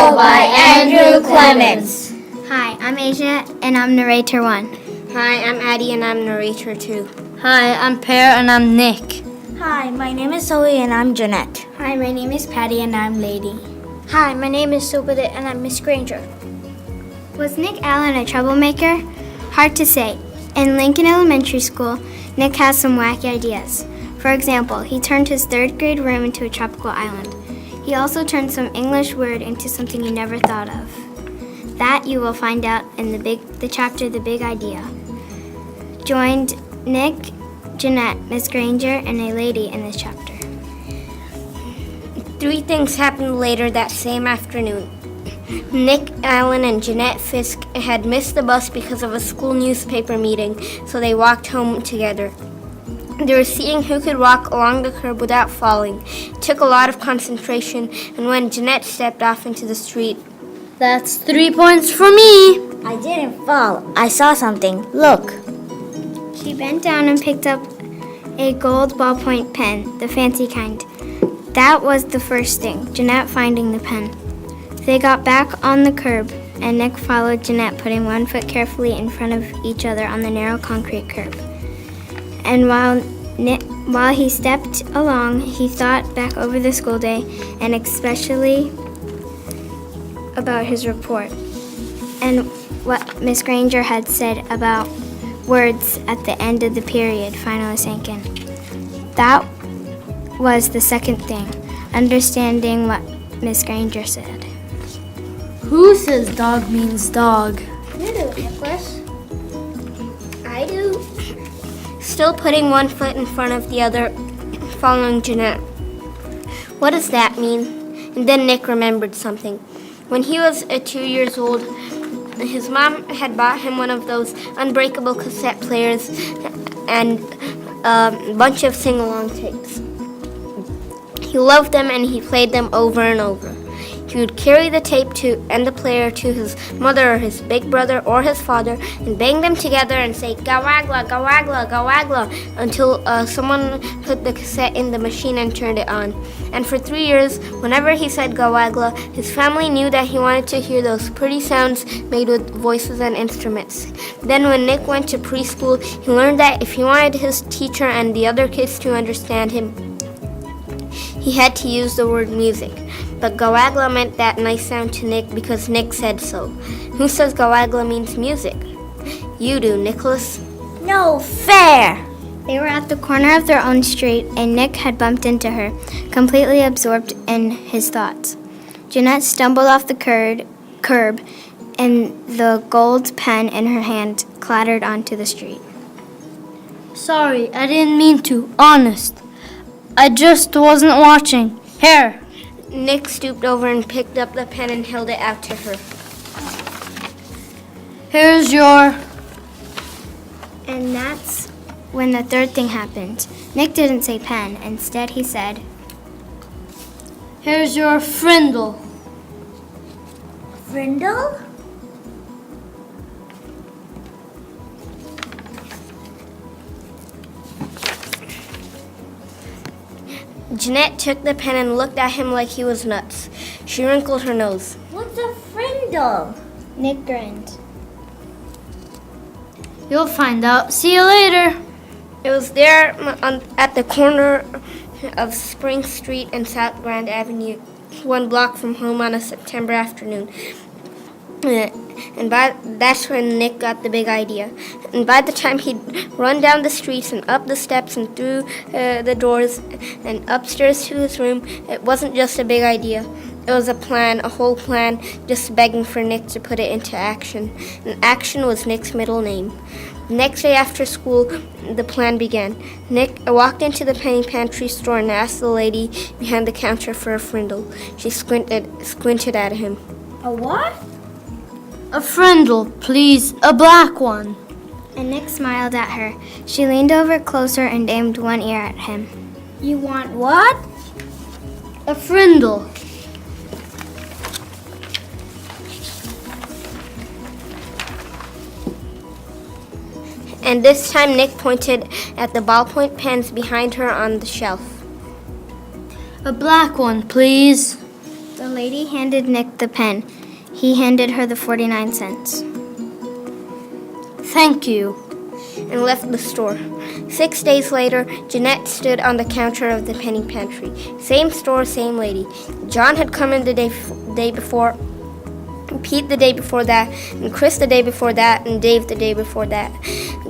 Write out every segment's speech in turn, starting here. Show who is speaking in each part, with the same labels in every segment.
Speaker 1: Frindle by Andrew Clements.
Speaker 2: Hi, I'm Asia, and I'm narrator 1.
Speaker 3: Hi, I'm Addy, and I'm narrator 2.
Speaker 4: Hi, I'm Per, and I'm Nick.
Speaker 5: Hi, my name is Sohee, and I'm Jeanette.
Speaker 2: Hi, my name is Paddy, and I'm Lady.
Speaker 5: Hi, my name is Suphadit, and I'm Miss Granger.
Speaker 2: Was Nick Allen a troublemaker? Hard to say. In Lincoln Elementary School, Nick has some wacky ideas. For example, he turned his 3rd grade room into a tropical island. He also turned some English word into something you never thought of. That you will find out in the chapter The Big Idea. Joined Nick, Jeanette, Miss Granger, and a lady in this chapter.
Speaker 3: 3 things happened later that same afternoon. Nick Allen and Jeanette Fisk had missed the bus because of a school newspaper meeting, so they walked home together. They were seeing who could walk along the curb without falling. It took a lot of concentration, and when Jeanette stepped off into the street,
Speaker 4: That's 3 points for me.
Speaker 5: I didn't fall. I saw something. Look.
Speaker 2: She bent down and picked up a gold ballpoint pen, the fancy kind. That was the first thing, Jeanette finding the pen. They got back on the curb, and Nick followed Jeanette, putting one foot carefully in front of each other on the narrow concrete curb. And while he stepped along, he thought back over the school day, and especially about his report, and what Miss Granger had said about words at the end of the period finally sank in. That was the second thing, understanding what Miss Granger said.
Speaker 4: Who says dog means dog?
Speaker 5: You do, Nicholas.
Speaker 3: I do. Still putting one foot in front of the other, following Jeanette. What does that mean? And then Nick remembered something. When he was 2 years old, his mom had bought him one of those unbreakable cassette players and a bunch of sing-along tapes. He loved them and he played them over and over. He would carry the tape and the player to his mother or his big brother or his father and bang them together and say, "Gawagla, gawagla, gawagla," until someone put the cassette in the machine and turned it on. And for 3 years, whenever he said gawagla, his family knew that he wanted to hear those pretty sounds made with voices and instruments. Then when Nick went to preschool, he learned that if he wanted his teacher and the other kids to understand him, he had to use the word music. But gawagla meant that nice sound to Nick because Nick said so. Who says gawagla means music? You do, Nicholas.
Speaker 5: No fair.
Speaker 2: They were at the corner of their own street, and Nick had bumped into her, completely absorbed in his thoughts. Jeanette stumbled off the curb, and the gold pen in her hand clattered onto the street.
Speaker 4: Sorry, I didn't mean to, honest. I just wasn't watching. Here.
Speaker 3: Nick stooped over and picked up the pen and held it out to her.
Speaker 4: Here's your...
Speaker 2: And that's when the third thing happened. Nick didn't say pen. Instead, he said,
Speaker 4: Here's your Frindle.
Speaker 5: Frindle?
Speaker 3: Jeanette took the pen and looked at him like he was nuts. She wrinkled her nose.
Speaker 5: What's a Frindle?
Speaker 2: Nick grinned.
Speaker 4: You'll find out. See you later.
Speaker 3: It was there at the corner of Spring Street and South Grand Avenue, 1 block from home on a September afternoon. And that's when Nick got the big idea. And by the time he'd run down the streets and up the steps and through the doors and upstairs to his room, it wasn't just a big idea. It was a plan, a whole plan, just begging for Nick to put it into action. And action was Nick's middle name. The next day after school, the plan began. Nick walked into the penny pantry store and asked the lady behind the counter for a Frindle. She squinted at him.
Speaker 5: A what?
Speaker 4: A Frindle, please. A black one.
Speaker 2: And Nick smiled at her. She leaned over closer and aimed one ear at him.
Speaker 5: You want what?
Speaker 4: A Frindle.
Speaker 3: And this time Nick pointed at the ballpoint pens behind her on the shelf.
Speaker 4: A black one, please.
Speaker 5: The
Speaker 2: lady handed Nick the pen. He handed her the 49 cents.
Speaker 4: Thank you.
Speaker 3: And left the store. 6 days later, Jeanette stood on the counter of the penny pantry. Same store, same lady. John had come in the day before, Pete the day before that, and Chris the day before that, and Dave the day before that.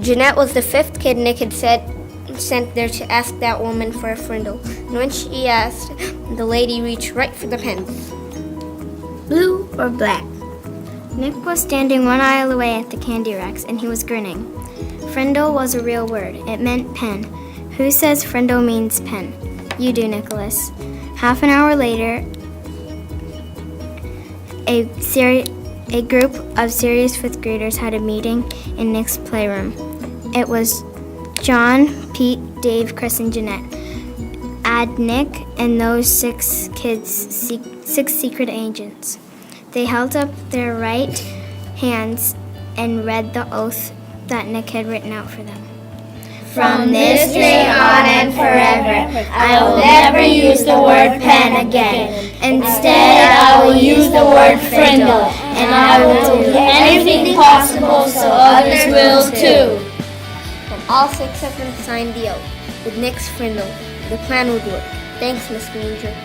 Speaker 3: Jeanette was the 5th kid Nick had sent there to ask that woman for a Frindle. And when she asked, the lady reached right for the pens.
Speaker 5: Blue or black?
Speaker 2: Nick was standing one aisle away at the candy racks, and he was grinning. Frindle was a real word. It meant pen. Who says Frindle means pen? You do, Nicholas. Half an hour later, a group of serious 5th graders had a meeting in Nick's playroom. It was John, Pete, Dave, Chris, and Jeanette. Add Nick and those 6 kids, 6 secret agents. They held up their right hands and read the oath that Nick had written out for them.
Speaker 1: From this day on and forever, I will never use the word pen again. Instead, I will use the word Frindle, and I will do anything possible so others will too.
Speaker 3: And all 6 of them signed the oath with Nick's Frindle. The plan would work. Thanks, Miss Granger.